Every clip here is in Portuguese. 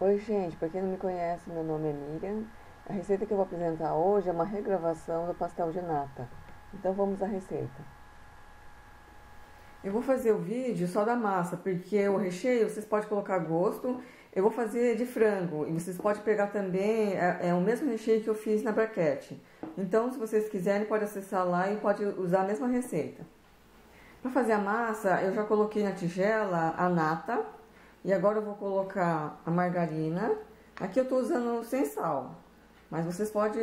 Oi gente, para quem não me conhece, meu nome é Miriam. A receita que eu vou apresentar hoje é uma regravação do pastel de nata. Então vamos à receita. Eu vou fazer o vídeo só da massa, porque o recheio vocês podem colocar a gosto. Eu vou fazer de frango e vocês podem pegar também, é o mesmo recheio que eu fiz na braquete. Então se vocês quiserem pode acessar lá e pode usar a mesma receita. Para fazer a massa eu já coloquei na tigela a nata. E agora eu vou colocar a margarina. Aqui eu estou usando sem sal, mas vocês podem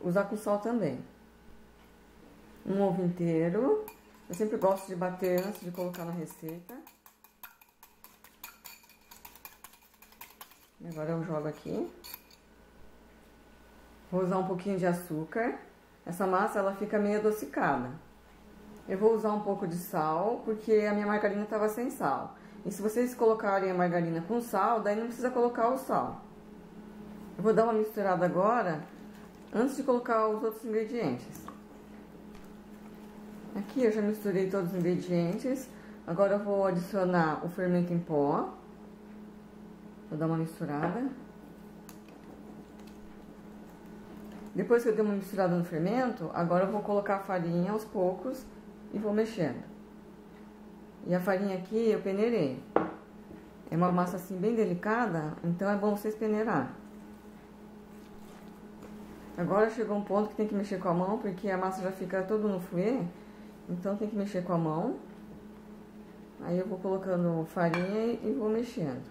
usar com sal também. Um ovo inteiro. Eu sempre gosto de bater antes de colocar na receita. E agora eu jogo aqui. Vou usar um pouquinho de açúcar. Essa massa ela fica meio adocicada. Eu vou usar um pouco de sal, porque a minha margarina estava sem sal. E se vocês colocarem a margarina com sal, daí não precisa colocar o sal. Eu vou dar uma misturada agora, antes de colocar os outros ingredientes. Aqui eu já misturei todos os ingredientes. Agora eu vou adicionar o fermento em pó. Vou dar uma misturada. Depois que eu dei uma misturada no fermento, agora eu vou colocar a farinha aos poucos e vou mexendo. E a farinha aqui eu peneirei. É uma massa assim bem delicada, então é bom vocês peneirar. Agora chegou um ponto que tem que mexer com a mão, porque a massa já fica toda no fouet. Então tem que mexer com a mão. Aí eu vou colocando farinha e vou mexendo.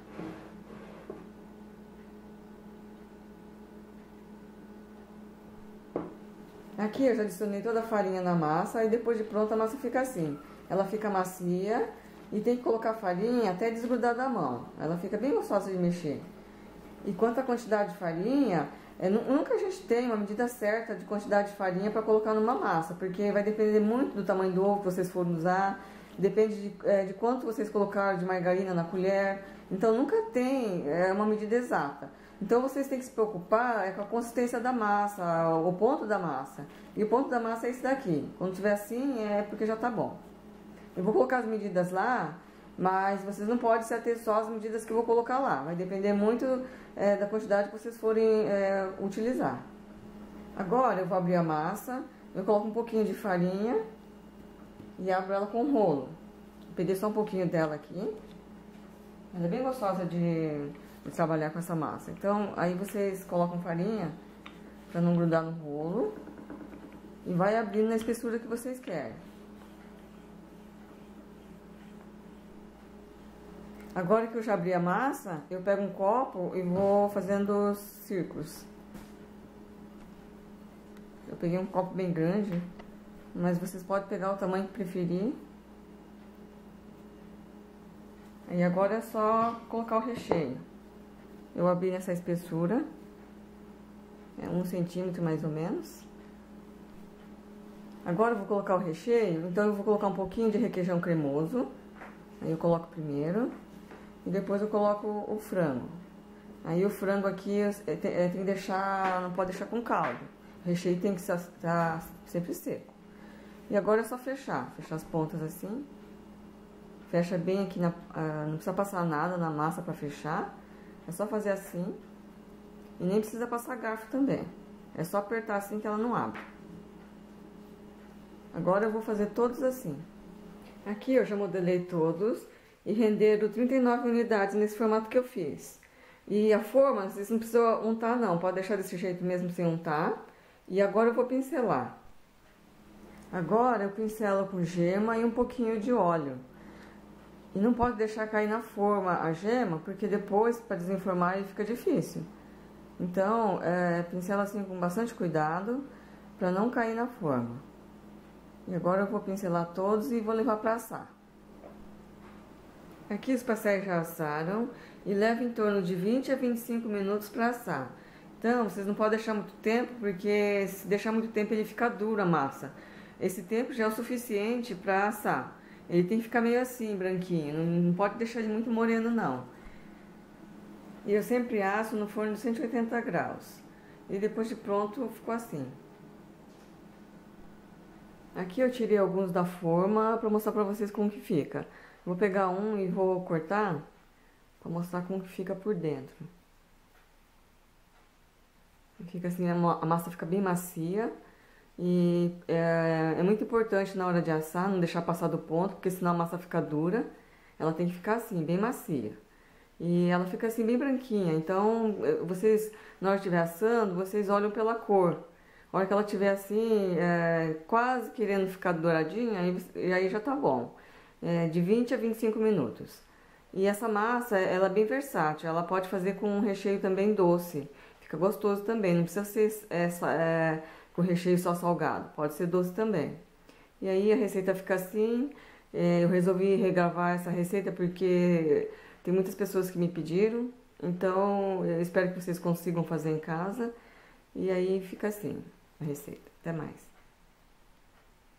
Aqui eu já adicionei toda a farinha na massa e depois de pronta a massa fica assim. Ela fica macia e tem que colocar farinha até desgrudar da mão. Ela fica bem gostosa de mexer. E quanto à quantidade de farinha, nunca a gente tem uma medida certa de quantidade de farinha para colocar numa massa, porque vai depender muito do tamanho do ovo que vocês forem usar, depende de quanto vocês colocaram de margarina na colher. Então nunca tem uma medida exata. Então vocês têm que se preocupar com a consistência da massa, o ponto da massa. E o ponto da massa é esse daqui. Quando tiver assim é porque já tá bom. Eu vou colocar as medidas lá, mas vocês não podem se ater só às medidas que eu vou colocar lá. Vai depender muito da quantidade que vocês forem utilizar. Agora eu vou abrir a massa, eu coloco um pouquinho de farinha e abro ela com um rolo. Peguei só um pouquinho dela aqui. Ela é bem gostosa de trabalhar com essa massa. Então aí vocês colocam farinha para não grudar no rolo e vai abrindo na espessura que vocês querem. Agora que eu já abri a massa, eu pego um copo e vou fazendo círculos. Eu peguei um copo bem grande, mas vocês podem pegar o tamanho que preferir. Aí agora é só colocar o recheio. Eu abri nessa espessura, 1 centímetro mais ou menos. Agora eu vou colocar o recheio, então eu vou colocar um pouquinho de requeijão cremoso. Aí eu coloco primeiro. E depois eu coloco o frango. Aí o frango aqui tem que deixar, não pode deixar com caldo. O recheio tem que estar sempre seco. E agora é só fechar as pontas assim. Fecha bem aqui, não precisa passar nada na massa para fechar. É só fazer assim. E nem precisa passar garfo também. É só apertar assim que ela não abre. Agora eu vou fazer todos assim. Aqui eu já modelei todos. E renderam 39 unidades nesse formato que eu fiz. E a forma, vocês não precisam untar não, pode deixar desse jeito mesmo sem untar. E agora eu vou pincelar. Agora eu pincelo com gema e um pouquinho de óleo. E não pode deixar cair na forma a gema, porque depois para desenformar ele fica difícil. Então, pincela assim com bastante cuidado, para não cair na forma. E agora eu vou pincelar todos e vou levar para assar. Aqui os pastéis já assaram e leva em torno de 20 a 25 minutos para assar. Então, vocês não podem deixar muito tempo, porque se deixar muito tempo ele fica duro a massa. Esse tempo já é o suficiente para assar. Ele tem que ficar meio assim, branquinho, não pode deixar ele muito moreno não. E eu sempre asso no forno de 180 graus. E depois de pronto ficou assim. Aqui eu tirei alguns da forma para mostrar para vocês como que fica. Vou pegar um e vou cortar para mostrar como que fica por dentro. Fica assim, a massa fica bem macia. E é muito importante na hora de assar não deixar passar do ponto, porque senão a massa fica dura. Ela tem que ficar assim, bem macia. E ela fica assim, bem branquinha. Então, vocês, na hora de estiver assando, vocês olham pela cor. A hora que ela estiver assim, quase querendo ficar douradinha, aí já tá bom. De 20 a 25 minutos. E essa massa, ela é bem versátil. Ela pode fazer com um recheio também doce. Fica gostoso também. Não precisa ser com recheio só salgado. Pode ser doce também. E aí a receita fica assim. Eu resolvi regravar essa receita porque tem muitas pessoas que me pediram. Então, eu espero que vocês consigam fazer em casa. E aí fica assim a receita. Até mais.